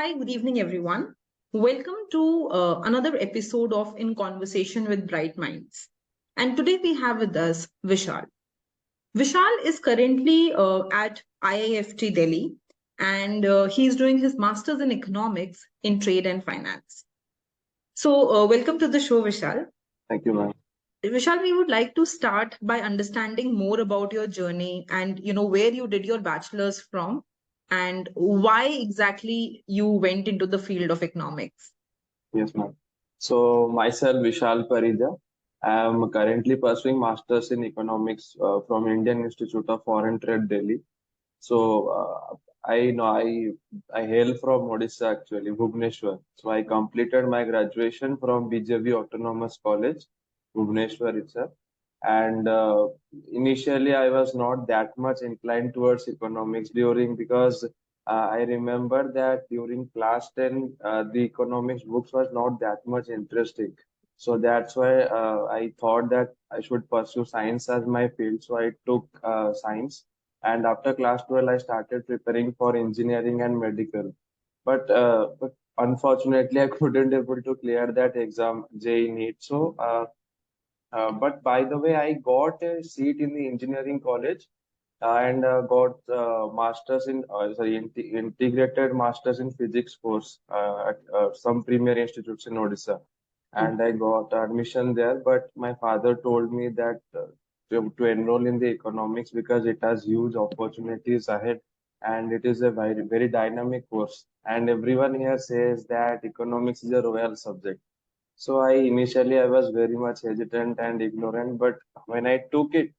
Hi, good evening, everyone. Welcome to another episode of In Conversation with Bright Minds. And today we have with us Vishal. Vishal is currently at IIFT Delhi and he's doing his master's in economics in trade and finance. So, welcome to the show, Vishal. Thank you, ma'am. Vishal, we would like to start by understanding more about your journey and where you did your bachelor's from and why exactly you went into the field of economics. Yes, ma'am. So myself, Vishal Parija. I am currently pursuing Masters in Economics from Indian Institute of Foreign Trade, Delhi. So I know I hail from Odisha actually, Bhubaneswar. So I completed my graduation from B.J.B Autonomous College, Bhubaneswar itself. And initially, I was not that much inclined towards economics during because I remember that during class 10, the economics books was not that much interesting. So that's why I thought that I should pursue science as my field. So I took science, and after class 12, I started preparing for engineering and medical. But unfortunately, I couldn't able to clear that exam, JEE NEET. So but by the way, I got a seat in the engineering college and got masters in integrated masters in physics course at some premier institutes in Odisha, and I got admission there. But my father told me that to enroll in the economics because it has huge opportunities ahead, and it is a very dynamic course. And everyone here says that economics is a royal subject. So I was very much hesitant and ignorant, but when I took it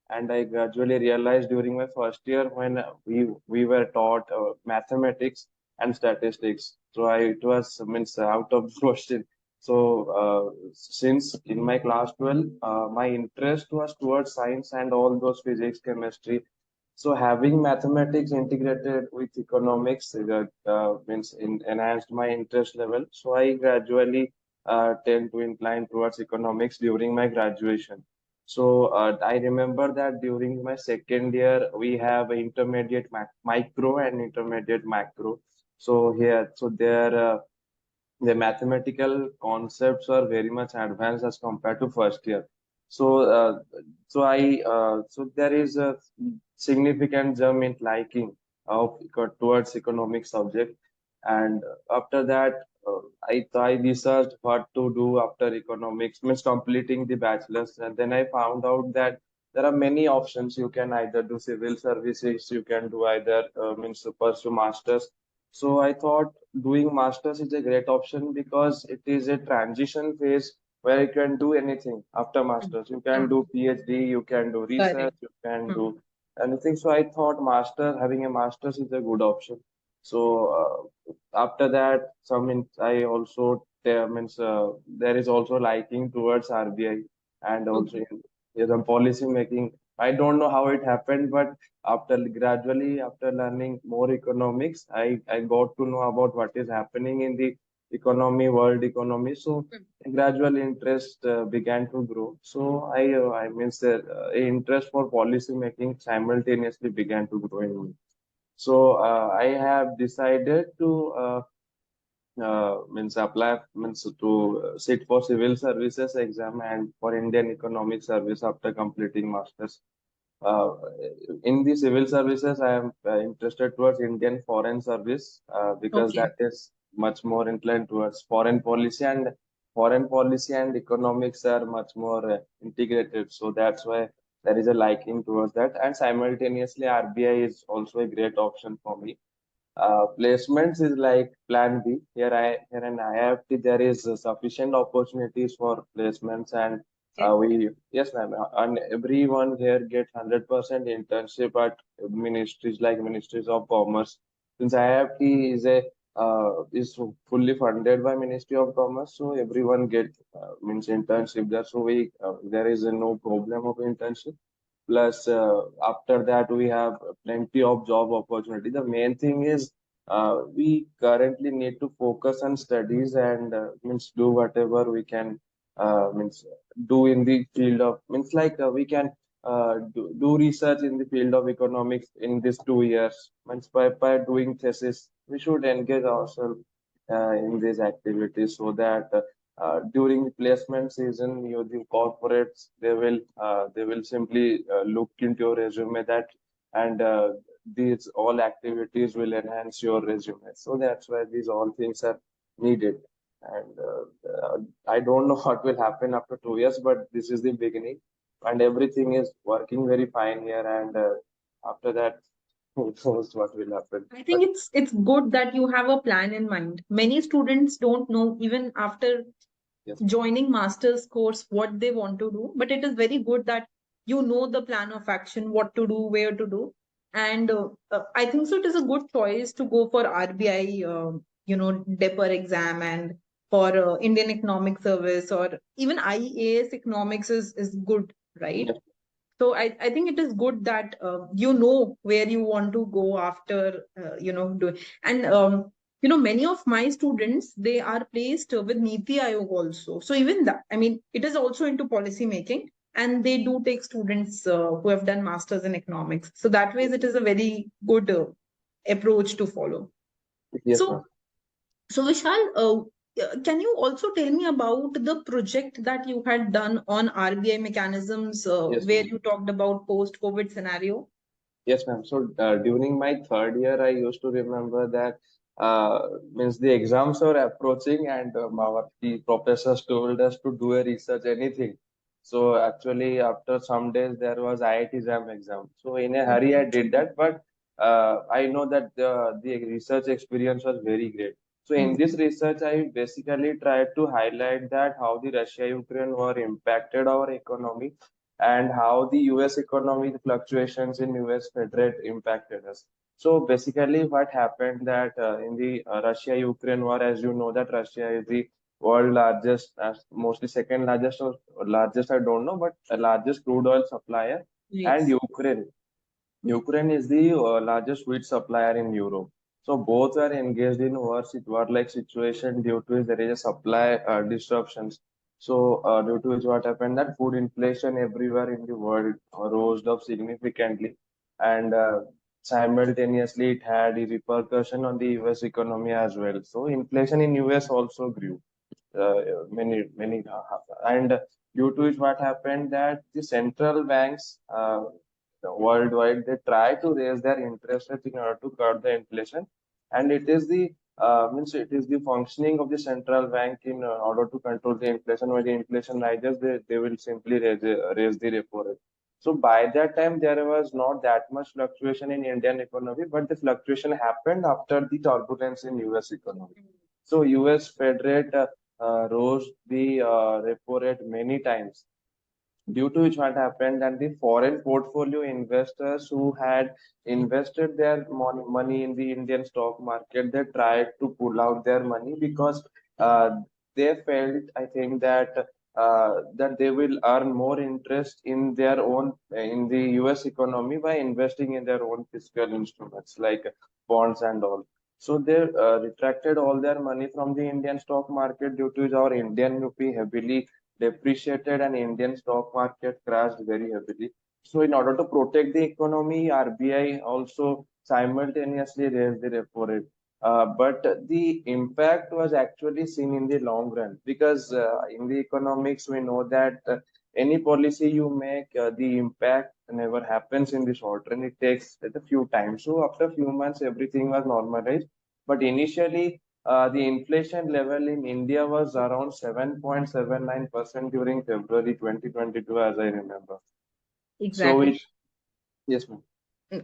and I gradually realized during my first year when we were taught mathematics and statistics, so it was means out of the question. So since in my class 12, my interest was towards science and all those physics, chemistry. So having mathematics integrated with economics enhanced my interest level. So I gradually tend to incline towards economics during my graduation. So I remember that during my second year, we have intermediate micro and intermediate macro. So the mathematical concepts are very much advanced as compared to first year. So, so there is a significant jump in liking towards economic subject, and after that, I researched what to do after economics, means completing the bachelor's, and then I found out that there are many options. You can either do civil services, you can do either means to pursue masters. So I thought doing masters is a great option because it is a transition phase where you can do anything after masters. You can do PhD, you can do research, you can do anything. So I thought having a masters is a good option. So after that, I also means there is also liking towards RBI and also some policy making. I don't know how it happened, but after learning more economics, I got to know about what is happening in the economy, world economy. So gradual interest began to grow. So I means interest for policy making simultaneously began to grow in me. So I have decided to means apply means to sit for civil services exam and for Indian economic service after completing masters. Uh, in the civil services, I am interested towards Indian foreign service because that is much more inclined towards foreign policy and economics are much more integrated. So that's why there is a liking towards that. And simultaneously, RBI is also a great option for me. Placements is like plan B. Here in IIFT there is sufficient opportunities for placements, and we yes ma'am, and everyone here get 100% internship at ministries like Ministries of Commerce. Since IIFT is fully funded by Ministry of Commerce, so everyone get means internship there. So we there is no problem of internship. Plus, after that, we have plenty of job opportunity. The main thing is we currently need to focus on studies and means do whatever we can means do in the field of means like we can do research in the field of economics in these 2 years. Means by doing thesis we should engage ourselves in these activities so that during placement season, the corporates they will simply look into your resume that and these all activities will enhance your resume. So that's why these all things are needed. And I don't know what will happen after 2 years, but this is the beginning, and everything is working very fine here. And after that, who knows what will happen? I But think it's good that you have a plan in mind. Many students don't know even after yes, joining master's course what they want to do, but it is very good that you know the plan of action, what to do, where to do. And I think so it is a good choice to go for RBI, DEPER exam, and for Indian Economic Service, or even IAS economics is good, right? yes, So I think it is good that you know where you want to go after do. And many of my students, they are placed with Niti Aayog also. So even that, I mean, it is also into policy making, and they do take students who have done masters in economics. So that ways it is a very good approach to follow. yes, ma'am. So Vishal, can you also tell me about the project that you had done on RBI mechanisms, Yes, where ma'am. you talked about post-COVID scenario? Yes, ma'am. So during my third year, I used to remember that means the exams were approaching, and the professors told us to do a research, anything. So actually, after some days, there was IIT exam. So in a hurry, I did that, but I know that the research experience was very great. So in this research, I basically tried to highlight that how the Russia-Ukraine war impacted our economy and how the US economic fluctuations in US Fed rate impacted us. So basically, what happened that in the Russia-Ukraine war, as you know, that Russia is the world largest, mostly second largest or largest, I don't know, but the largest crude oil supplier, and Yes. Ukraine is the largest wheat supplier in Europe. So both are engaged in war-like situation due to which there is a supply disruptions. So due to which what happened that food inflation everywhere in the world rose up significantly, and simultaneously it had a repercussion on the US economy as well. So inflation in US also grew many and due to it what happened that the central banks worldwide they try to raise their interest rates in order to curb the inflation, and it is the means it is the functioning of the central bank in order to control the inflation. When the inflation rises, they will simply raise the repo rate. So by that time there was not that much fluctuation in Indian economy, but the fluctuation happened after the turbulence in US economy. So US Fed rate rose the repo rate many times, due to which what happened and the foreign portfolio investors who had invested their money in the Indian stock market, they tried to pull out their money because uh, they felt, I think, that they will earn more interest in their own in the US economy by investing in their own fiscal instruments like bonds and all. So they retracted all their money from the Indian stock market, due to which our Indian rupee heavily depreciated and Indian stock market crashed very heavily. So in order to protect the economy, RBI also simultaneously raised the repo rate. But the impact was actually seen in the long run, because in the economics we know that any policy you make, the impact never happens in the short run. It takes a few times. So after a few months, everything was normalized. But initially, the inflation level in India was around 7.79% during February 2022, as I remember. So Exactly. it, yes, ma'am.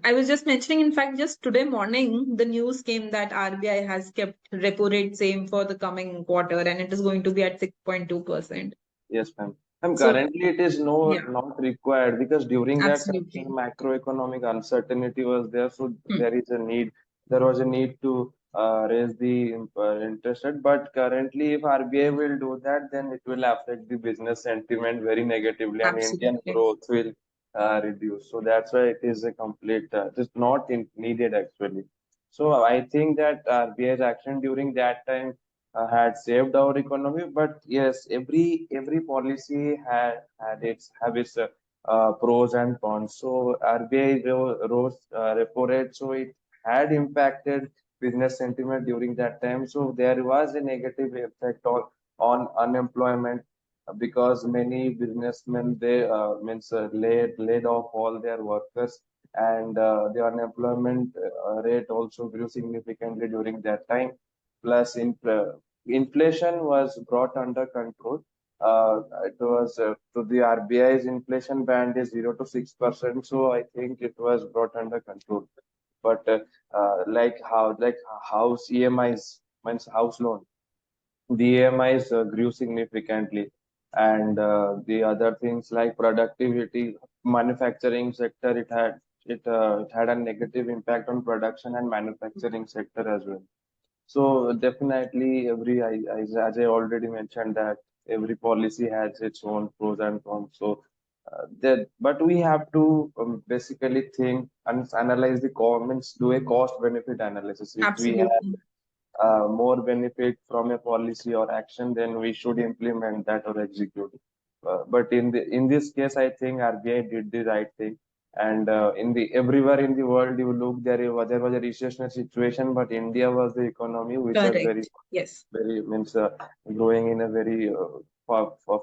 I was just mentioning, in fact, just today morning, the news came that RBI has kept repo rate same for the coming quarter, and it is going to be at 6.2%. Yes, ma'am. And So, currently it is yeah, not required, because during that time the absolutely. macroeconomic uncertainty was there. So Hmm. there was a need to raise the interest rate. But currently, if RBI will do that, then it will affect the business sentiment very negatively, and Indian Absolutely. growth will reduce. So that's why it is a complete, just not needed actually. So I think that RBI's action during that time had saved our economy. But yes, every policy have its pros and cons. So RBI rose repo rate, so it had impacted business sentiment during that time. So there was a negative effect on unemployment because many businessmen they laid off all their workers, and the unemployment rate also grew significantly during that time. Plus, inflation was brought under control. It was to the RBI's inflation band is 0 to 6%, so I think it was brought under control. But like house EMIs means house loan, the EMIs grew significantly, and the other things like productivity, manufacturing sector, it had a negative impact on production and manufacturing sector as well. So definitely, as I already mentioned that every policy has its own pros and cons. So but we have to basically think and analyze the comments, do a cost benefit analysis. If we have Absolutely. more benefit from a policy or action, then we should implement that or execute. But in this case, I think RBI did the right thing. And in the everywhere in the world, you look there was a recessionary situation, but India was the economy which was Correct. Yes. very means growing in a very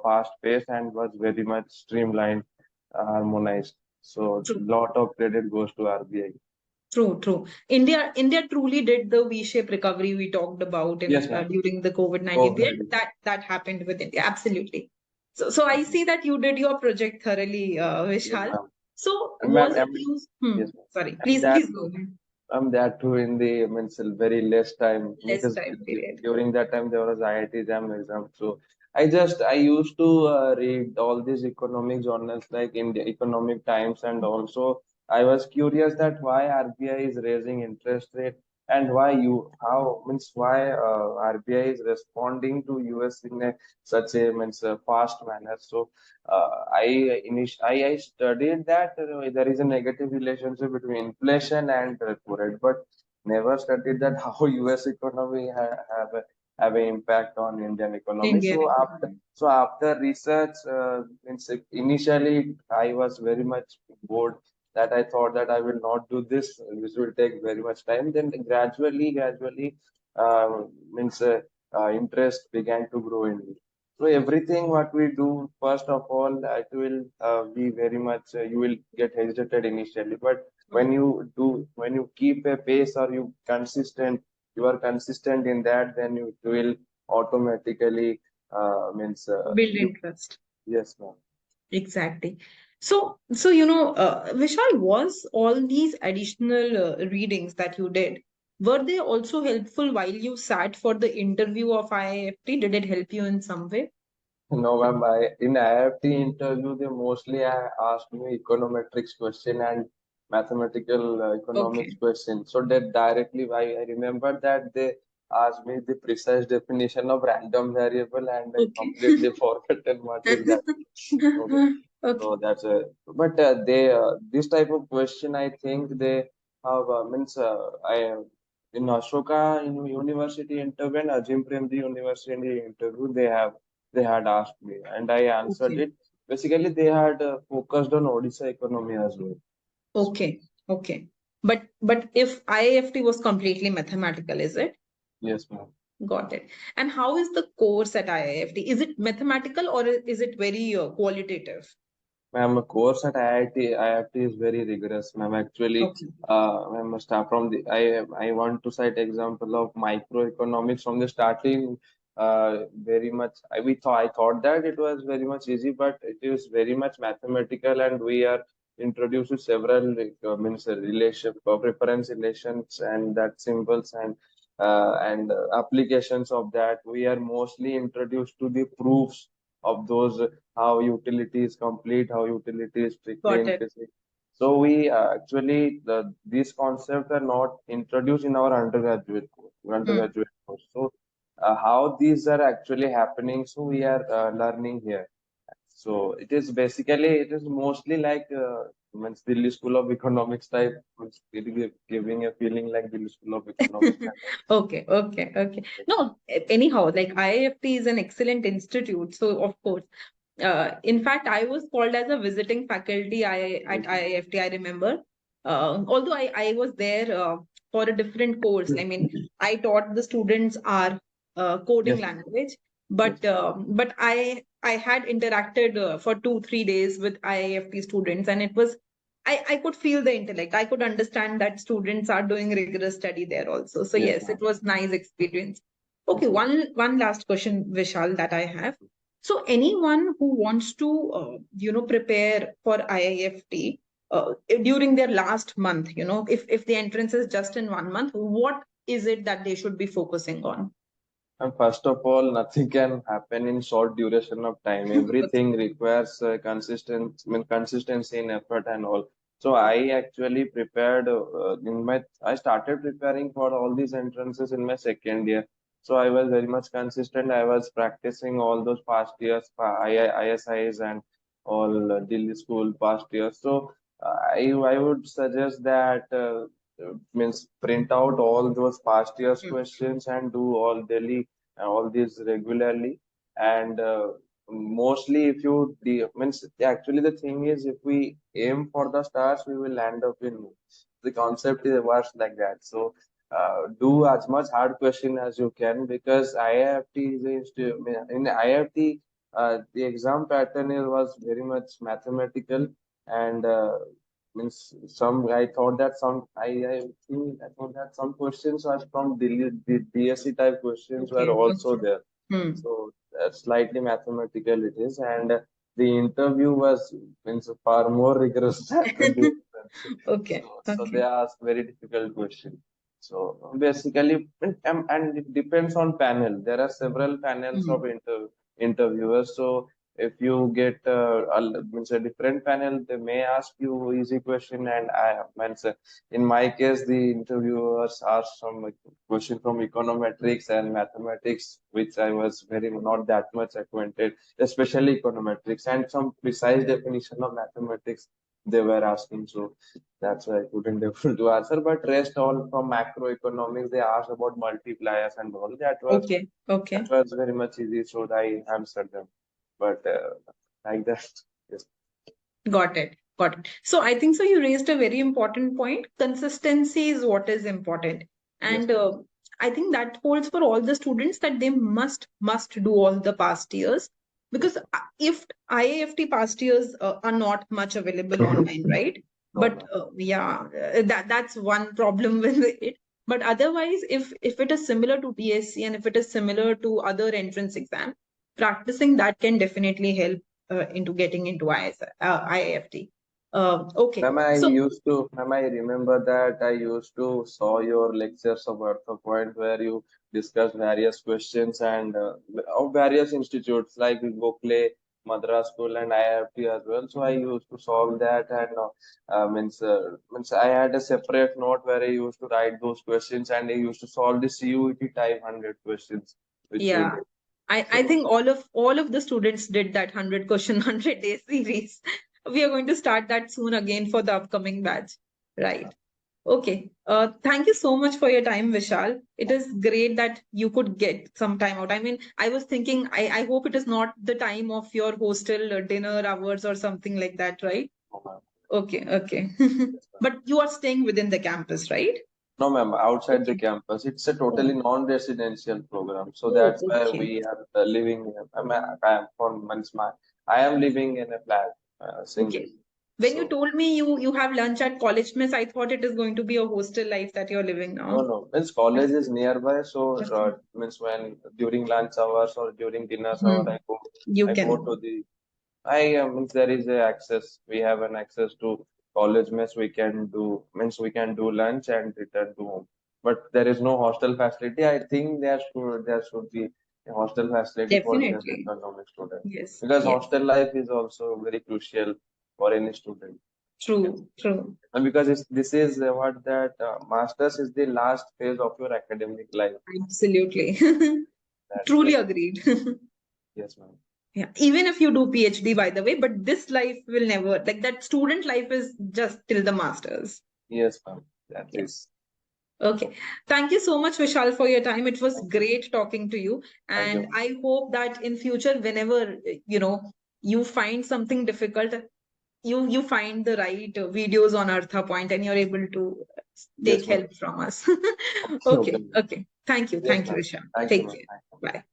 fast pace and was very much streamlined, harmonized. So True. lot of credit goes to RBI. True. India truly did the V-shaped recovery we talked about Yes, in ma'am. during the COVID-19 Oh, period. That happened with India. Absolutely. So I see that you did your project thoroughly, yes, Vishal. ma'am. So And ma'am, was it used? yes, ma'am. Sorry, And please go ahead. that too in the means very less time Less because time period. during that time there was IIT jam exam. So I used to read all these economic journals like India Economic Times, and also I was curious that why RBI is raising interest rate and why you how means why RBI is responding to US in such a means fast manner. So I studied that there is a negative relationship between inflation and repo rate, but never studied that how US economy have an impact on Indian economy. Indian economy. So after research, initially I was very much bored that I thought that I will not do this. This will take very much time. Then gradually, means interest began to grow in me. So everything what we do, first of all, it will be very much, you will get hesitated initially. But when you keep a pace or you are consistent in that, then you will automatically, means, Build interest. yes, ma'am. Exactly. So Vishal, was all these additional readings that you did, were they also helpful while you sat for the interview of IIFT? Did it help you in some way? No, ma'am. In IIFT interview, they mostly asked me econometrics question and mathematical economics Okay. question. So that directly, I remember that they asked me the precise definition of random variable, and I Okay. completely forgotten what is that. Okay. Okay. So that's a, but they this type of question, I think they have means I in Ashoka University interview and Ajim Premji University interview they had asked me and I answered Okay. it. Basically, they had focused on Odisha economy as well. Okay. Okay. But if IIFT was completely mathematical, is it? Yes, ma'am. Got it. And how is the course at IIFT? Is it mathematical or is it very qualitative? Ma'am, a course at IIFT is very rigorous, ma'am. Actually, Okay. I must start from the. I want to cite example of microeconomics from the starting. Very much. I thought that it was very much easy, but it is very much mathematical, and we are introduced to several means relation, preference relations, and that symbols and applications of that. We are mostly introduced to the proofs of those how utility is complete, how utility is strictly Got it. implicit. So we actually these concepts are not introduced in our Hmm. undergraduate course. So how these are actually happening, so we are learning here. So it is mostly like means Delhi School of Economics type, means giving a feeling like Delhi School of Economics. Okay. No, anyhow, like IIFT is an excellent institute. So of course, in fact, I was called as a visiting faculty at IIFT, I remember. although I was there for a different course. I mean, I taught the students our coding Yes, language, yes. but I had interacted for 2 3 days with IIFT students, and it was I could feel the intellect. I could understand that students are doing rigorous study there also. So Yes, yes, ma'am. it was nice experience. Okay, Okay. one last question, Vishal, that I have. So anyone who wants to prepare for IIFT during their last month, if the entrance is just in 1 month, what is it that they should be focusing on? And first of all, nothing can happen in short duration of time. Everything requires consistency in effort and all. So I actually prepared I started preparing for all these entrances in my second year. So I was very much consistent. I was practicing all those past years, ISIs and all Delhi school past years. So I would suggest that means print out all those past years Mm. questions and do all these regularly. And mostly if you means actually the thing is, if we aim for the stars, we will end up in moons. The concept is works like that. So do as much hard question as you can, because IIFT is in IIFT the exam pattern was very much mathematical. And means some I thought that some I think I thought that some questions are from the DSC type questions were Okay. also Okay. there. Hmm. So slightly mathematical it is. And the interview was means far more rigorous than the entrance. Okay. So they Okay. ask very difficult question. So basically, and it depends on panel. There are several panels Hmm. of interviewers. So if you get means a different panel, they may ask you easy question. And I means in my case, the interviewers asked some question from econometrics and mathematics, which I was very not that much acquainted, especially econometrics, and some precise definition of mathematics they were asking. So that's why I couldn't able to answer. But rest all from macroeconomics, they asked about multipliers and all. Okay. That Okay. was very much easy, so I answered them. But like that, yes, Got it. Got it. So I think so. You raised a very important point. Consistency is what is important, yes, and I think that holds for all the students that they must do all the past years, yes, because if IIFT past years are not much available online, right? no, But ma'am. that's one problem with it. But otherwise, if it is similar to DSC and if it is similar to other entrance exam, practicing that can definitely help into getting into IIFT. Okay, so Ma'am, I remember that I used to saw your lectures of ArthaPoint where you discussed various questions and of various institutes like Gokle, Madras School, and IIFT as well. So I used to solve that. And means I had a separate note where I used to write those questions, and I used to solve the CUET type 100 questions which we yeah, did. I So think all of the students did that 100 question 100 day series. We are going to start that soon again for the upcoming batch, right? Okay. Thank you so much for your time, Vishal. It is great that you could get some time out. I mean, I was thinking, I hope it is not the time of your hostel dinner hours or something like that, right? uh, Okay, okay. But you are staying within the campus, right? no, ma'am, outside the Okay. campus. It's a totally Oh, non-residential program. So oh, that's why okay. we are living. I am for months. I am living in a flat, single. Okay. When you So told me you have lunch at college mess, I thought it is going to be a hostel life that you're living no, now. no. Means college is nearby. So Okay. means when during lunch hours or during dinner hour, Hmm. You I go can. to the. Means there is a access. We have an access to college mess. We can do means we can do lunch and return to home. But there is no hostel facility. I think there should be a hostel facility for the Definitely. economic student, Yes. because Yes. hostel life is also very crucial for any student. True. True. And because this is what that masters is the last phase of your academic life. Absolutely. That's Truly the agreed. yes, ma'am. Yeah. Even if you do PhD, by the way, but this life will never, like that student life is just till the masters. Yes, ma'am. That is. Yes. Okay. Thank you so much, Vishal, for your time. It was Thank you. great talking to you. Thank And you. I hope that in future, whenever, you find something difficult, you find the right videos on ArthaPoint and you're able to Yes, take ma'am. help from us. Okay. Okay. Thank you, Yes, ma'am. Vishal. Thank you, Take ma'am. care. Thank you. Bye.